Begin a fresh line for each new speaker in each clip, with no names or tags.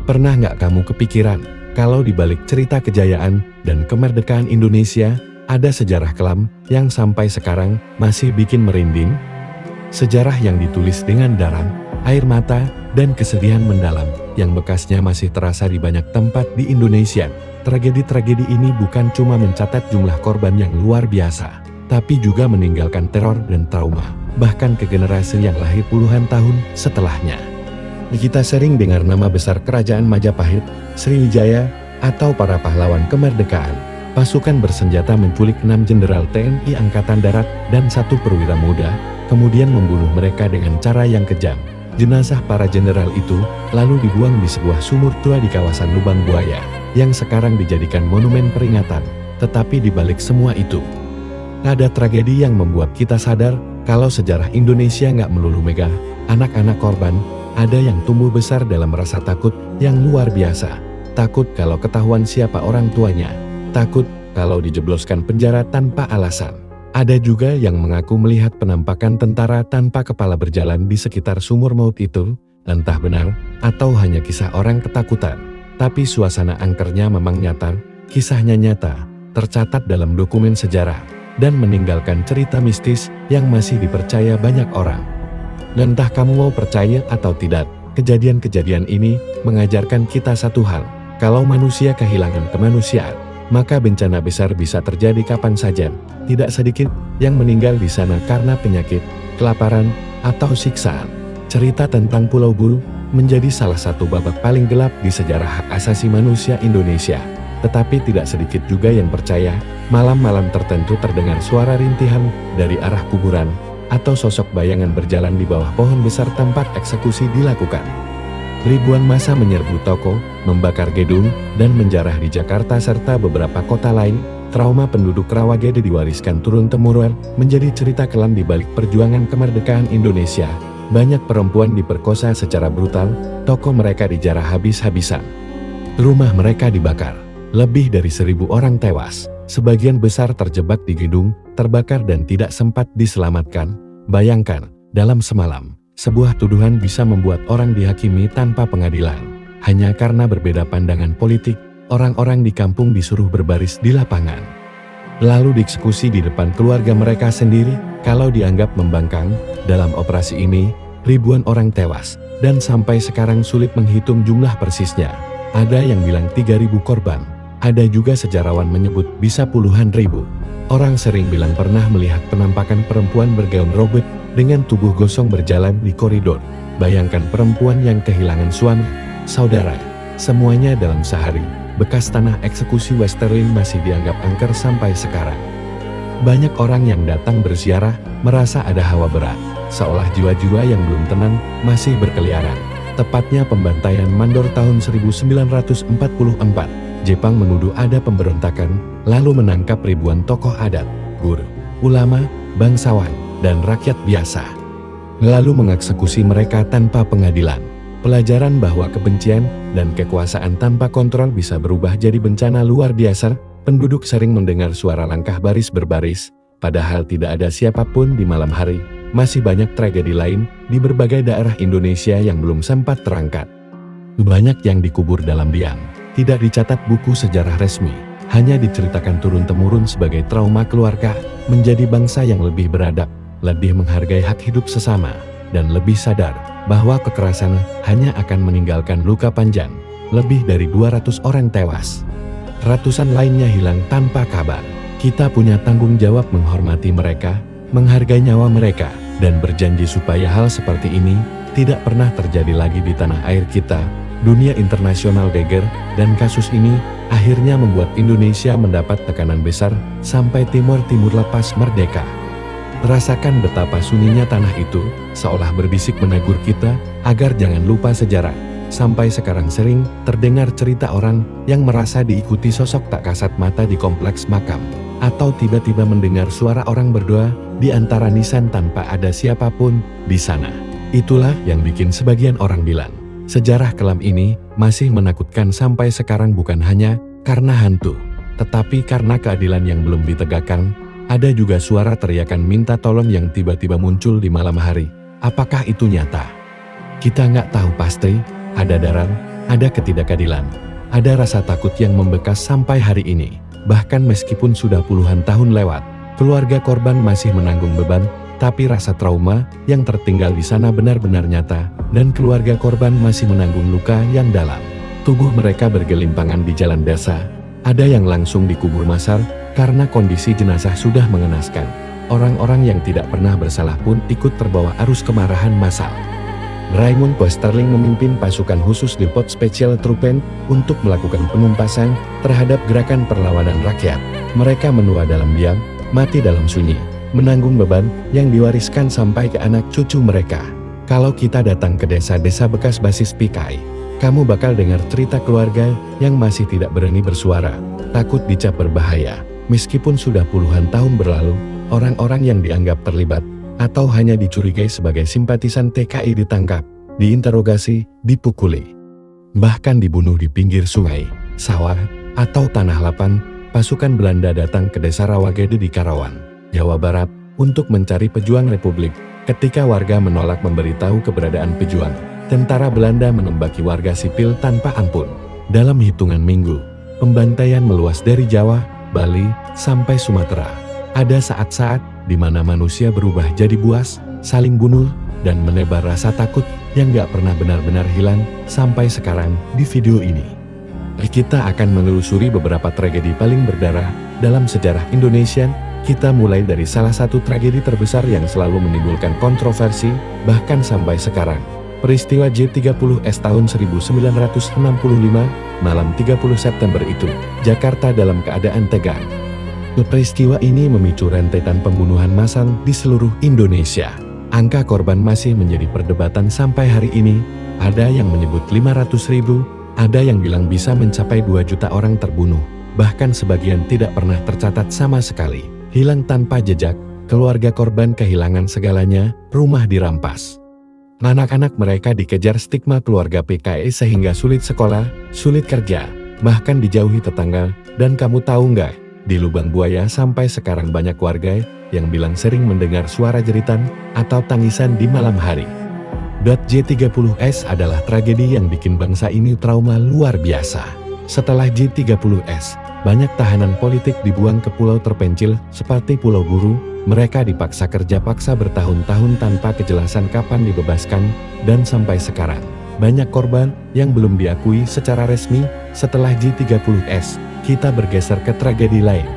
Pernah nggak kamu kepikiran, kalau di balik cerita kejayaan dan kemerdekaan Indonesia, ada sejarah kelam yang sampai sekarang masih bikin merinding? Sejarah yang ditulis dengan darah, air mata, dan kesedihan mendalam, yang bekasnya masih terasa di banyak tempat di Indonesia. Tragedi-tragedi ini bukan cuma mencatat jumlah korban yang luar biasa, tapi juga meninggalkan teror dan trauma, bahkan ke generasi yang lahir puluhan tahun setelahnya. Kita sering dengar nama besar Kerajaan Majapahit, Sriwijaya, atau para pahlawan kemerdekaan. Pasukan bersenjata menculik 6 jenderal TNI Angkatan Darat dan 1 perwira muda, kemudian membunuh mereka dengan cara yang kejam. Jenazah para jenderal itu lalu dibuang di sebuah sumur tua di kawasan Lubang Buaya, yang sekarang dijadikan monumen peringatan. Tetapi di balik semua itu, ada tragedi yang membuat kita sadar kalau sejarah Indonesia nggak melulu megah. Anak-anak korban, ada yang tumbuh besar dalam rasa takut yang luar biasa. Takut kalau ketahuan siapa orang tuanya. Takut kalau dijebloskan penjara tanpa alasan. Ada juga yang mengaku melihat penampakan tentara tanpa kepala berjalan di sekitar sumur maut itu. Entah benar atau hanya kisah orang ketakutan. Tapi suasana angkernya memang nyata, kisahnya nyata, tercatat dalam dokumen sejarah, dan meninggalkan cerita mistis yang masih dipercaya banyak orang. Dan entah kamu mau percaya atau tidak, kejadian-kejadian ini mengajarkan kita satu hal. Kalau manusia kehilangan kemanusiaan, maka bencana besar bisa terjadi kapan saja. Tidak sedikit yang meninggal di sana karena penyakit, kelaparan, atau siksaan. Cerita tentang Pulau Buru menjadi salah satu babak paling gelap di sejarah hak asasi manusia Indonesia. Tetapi tidak sedikit juga yang percaya, malam-malam tertentu terdengar suara rintihan dari arah kuburan, atau sosok bayangan berjalan di bawah pohon besar tempat eksekusi dilakukan. Ribuan massa menyerbu toko, membakar gedung, dan menjarah di Jakarta serta beberapa kota lain. Trauma penduduk Rawagede diwariskan turun-temurun menjadi cerita kelam di balik perjuangan kemerdekaan Indonesia. Banyak perempuan diperkosa secara brutal, toko mereka dijarah habis-habisan. Rumah mereka dibakar, lebih dari 1.000 orang tewas. Sebagian besar terjebak di gedung, terbakar dan tidak sempat diselamatkan. Bayangkan, dalam semalam, sebuah tuduhan bisa membuat orang dihakimi tanpa pengadilan. Hanya karena berbeda pandangan politik, orang-orang di kampung disuruh berbaris di lapangan. Lalu dieksekusi di depan keluarga mereka sendiri, kalau dianggap membangkang. Dalam operasi ini, ribuan orang tewas, dan sampai sekarang sulit menghitung jumlah persisnya. Ada yang bilang 3.000 korban. Ada juga sejarawan menyebut bisa puluhan ribu. Orang sering bilang pernah melihat penampakan perempuan bergaun robek dengan tubuh gosong berjalan di koridor. Bayangkan perempuan yang kehilangan suami, saudara, semuanya dalam sehari. Bekas tanah eksekusi Westerlin masih dianggap angker sampai sekarang. Banyak orang yang datang berziarah merasa ada hawa berat, seolah jiwa-jiwa yang belum tenang masih berkeliaran. Tepatnya pembantaian Mandor tahun 1944. Jepang menuduh ada pemberontakan, lalu menangkap ribuan tokoh adat, guru, ulama, bangsawan, dan rakyat biasa. Lalu mengeksekusi mereka tanpa pengadilan. Pelajaran bahwa kebencian dan kekuasaan tanpa kontrol bisa berubah jadi bencana luar biasa. Penduduk sering mendengar suara langkah baris berbaris, padahal tidak ada siapapun di malam hari. Masih banyak tragedi lain di berbagai daerah Indonesia yang belum sempat terangkat. Banyak yang dikubur dalam diam. Tidak dicatat buku sejarah resmi, hanya diceritakan turun-temurun sebagai trauma keluarga, menjadi bangsa yang lebih beradab, lebih menghargai hak hidup sesama, dan lebih sadar bahwa kekerasan hanya akan meninggalkan luka panjang. Lebih dari 200 orang tewas. Ratusan lainnya hilang tanpa kabar. Kita punya tanggung jawab menghormati mereka, menghargai nyawa mereka, dan berjanji supaya hal seperti ini tidak pernah terjadi lagi di tanah air kita. Dunia internasional geger, dan kasus ini akhirnya membuat Indonesia mendapat tekanan besar sampai Timur lepas merdeka. Rasakan betapa sunyinya tanah itu, seolah berbisik menegur kita agar jangan lupa sejarah. Sampai sekarang sering terdengar cerita orang yang merasa diikuti sosok tak kasat mata di kompleks makam, atau tiba-tiba mendengar suara orang berdoa di antara nisan tanpa ada siapapun di sana. Itulah yang bikin sebagian orang bilang, sejarah kelam ini masih menakutkan sampai sekarang, bukan hanya karena hantu, tetapi karena keadilan yang belum ditegakkan. Ada juga suara teriakan minta tolong yang tiba-tiba muncul di malam hari. Apakah itu nyata? Kita nggak tahu pasti. Ada darah, ada ketidakadilan, ada rasa takut yang membekas sampai hari ini. Bahkan meskipun sudah puluhan tahun lewat, keluarga korban masih menanggung beban, tapi rasa trauma yang tertinggal di sana benar-benar nyata, dan keluarga korban masih menanggung luka yang dalam. Tubuh mereka bergelimpangan di jalan desa, ada yang langsung dikubur massal karena kondisi jenazah sudah mengenaskan. Orang-orang yang tidak pernah bersalah pun ikut terbawa arus kemarahan massal. Raymond Westerling memimpin pasukan khusus Depot Special Truppen untuk melakukan penumpasan terhadap gerakan perlawanan rakyat. Mereka menua dalam diam, mati dalam sunyi, menanggung beban yang diwariskan sampai ke anak cucu mereka. Kalau kita datang ke desa-desa bekas basis PKI, kamu bakal dengar cerita keluarga yang masih tidak berani bersuara, takut dicap berbahaya. Meskipun sudah puluhan tahun berlalu, orang-orang yang dianggap terlibat atau hanya dicurigai sebagai simpatisan TKI ditangkap, diinterogasi, dipukuli, bahkan dibunuh di pinggir sungai, sawah, atau tanah lapang. Pasukan Belanda datang ke desa Rawagede di Karawang, Jawa Barat, untuk mencari pejuang Republik. Ketika warga menolak memberitahu keberadaan pejuang, tentara Belanda menembaki warga sipil tanpa ampun. Dalam hitungan minggu, pembantaian meluas dari Jawa, Bali, sampai Sumatera. Ada saat-saat di mana manusia berubah jadi buas, saling bunuh, dan menebar rasa takut yang gak pernah benar-benar hilang sampai sekarang di video ini. Kita akan menelusuri beberapa tragedi paling berdarah dalam sejarah Indonesia. Kita mulai dari salah satu tragedi terbesar yang selalu menimbulkan kontroversi, bahkan sampai sekarang. Peristiwa J30S tahun 1965, malam 30 September itu, Jakarta dalam keadaan tegang. Peristiwa ini memicu rentetan pembunuhan massal di seluruh Indonesia. Angka korban masih menjadi perdebatan sampai hari ini. Ada yang menyebut 500.000, ada yang bilang bisa mencapai 2 juta orang terbunuh. Bahkan sebagian tidak pernah tercatat sama sekali. Hilang tanpa jejak, keluarga korban kehilangan segalanya, rumah dirampas. Anak-anak mereka dikejar stigma keluarga PKI sehingga sulit sekolah, sulit kerja, bahkan dijauhi tetangga. Dan kamu tahu nggak? Di Lubang Buaya sampai sekarang banyak warga yang bilang sering mendengar suara jeritan atau tangisan di malam hari. J30S adalah tragedi yang bikin bangsa ini trauma luar biasa. Setelah J30S, banyak tahanan politik dibuang ke pulau terpencil seperti Pulau Buru. Mereka dipaksa kerja paksa bertahun-tahun tanpa kejelasan kapan dibebaskan, dan sampai sekarang, banyak korban yang belum diakui secara resmi. Setelah J30S, kita bergeser ke tragedi lain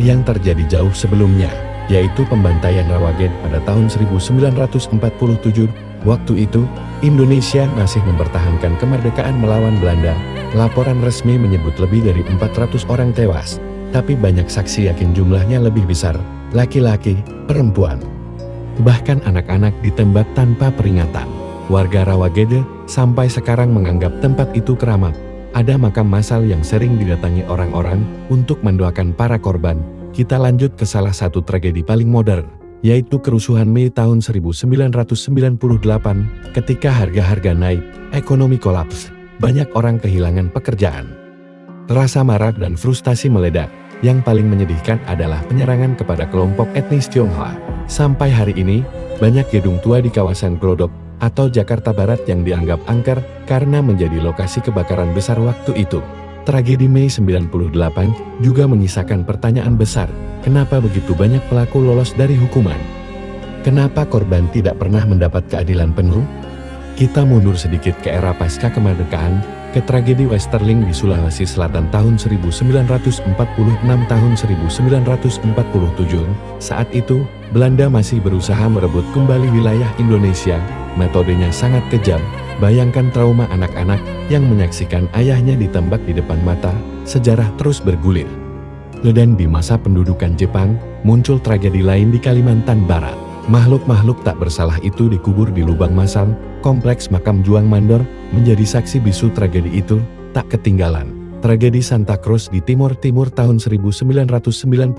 yang terjadi jauh sebelumnya, yaitu pembantaian Rawagede pada tahun 1947. Waktu itu, Indonesia masih mempertahankan kemerdekaan melawan Belanda. Laporan resmi menyebut lebih dari 400 orang tewas, tapi banyak saksi yakin jumlahnya lebih besar, laki-laki, perempuan, bahkan anak-anak ditembak tanpa peringatan. Warga Rawagede sampai sekarang menganggap tempat itu keramat. Ada makam massal yang sering didatangi orang-orang untuk mendoakan para korban. Kita lanjut ke salah satu tragedi paling modern, yaitu kerusuhan Mei tahun 1998. Ketika harga-harga naik, ekonomi kolaps, banyak orang kehilangan pekerjaan. Rasa marah dan frustasi meledak. Yang paling menyedihkan adalah penyerangan kepada kelompok etnis Tionghoa. Sampai hari ini, banyak gedung tua di kawasan Glodok atau Jakarta Barat yang dianggap angker karena menjadi lokasi kebakaran besar waktu itu. Tragedi Mei 98 juga menyisakan pertanyaan besar, kenapa begitu banyak pelaku lolos dari hukuman? Kenapa korban tidak pernah mendapat keadilan penuh? Kita mundur sedikit ke era pasca kemerdekaan, ke tragedi Westerling di Sulawesi Selatan tahun 1946 tahun 1947. Saat itu, Belanda masih berusaha merebut kembali wilayah Indonesia. Metodenya sangat kejam. Bayangkan trauma anak-anak yang menyaksikan ayahnya ditembak di depan mata. Sejarah terus bergulir. Dan di masa pendudukan Jepang, muncul tragedi lain di Kalimantan Barat. Makhluk-makhluk tak bersalah itu dikubur di lubang massal. Kompleks makam Juang Mandor menjadi saksi bisu tragedi itu. Tak ketinggalan, tragedi Santa Cruz di Timur-Timur tahun 1991.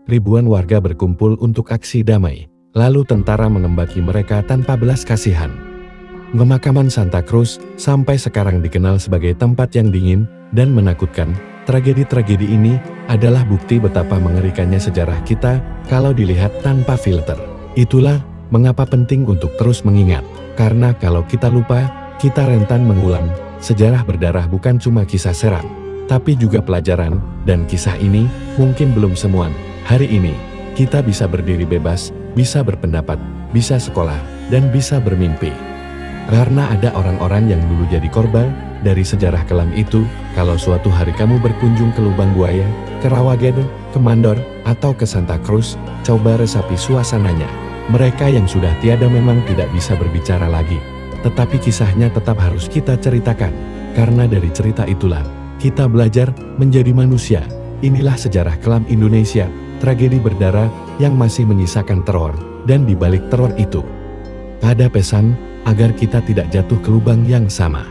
Ribuan warga berkumpul untuk aksi damai. Lalu tentara mengembaki mereka tanpa belas kasihan. Pemakaman Santa Cruz sampai sekarang dikenal sebagai tempat yang dingin dan menakutkan. Tragedi-tragedi ini adalah bukti betapa mengerikannya sejarah kita kalau dilihat tanpa filter. Itulah mengapa penting untuk terus mengingat, karena kalau kita lupa, kita rentan mengulang sejarah berdarah bukan cuma kisah seram, tapi juga pelajaran, dan kisah ini mungkin belum semua. Hari ini, kita bisa berdiri bebas, bisa berpendapat, bisa sekolah, dan bisa bermimpi. Karena ada orang-orang yang dulu jadi korban dari sejarah kelam itu. Kalau suatu hari kamu berkunjung ke Lubang Buaya, ke Rawagedo, ke Mandor, atau ke Santa Cruz, coba resapi suasananya. Mereka yang sudah tiada memang tidak bisa berbicara lagi, tetapi kisahnya tetap harus kita ceritakan. Karena dari cerita itulah, kita belajar menjadi manusia. Inilah sejarah kelam Indonesia, tragedi berdarah yang masih menyisakan teror, dan di balik teror itu, ada pesan agar kita tidak jatuh ke lubang yang sama.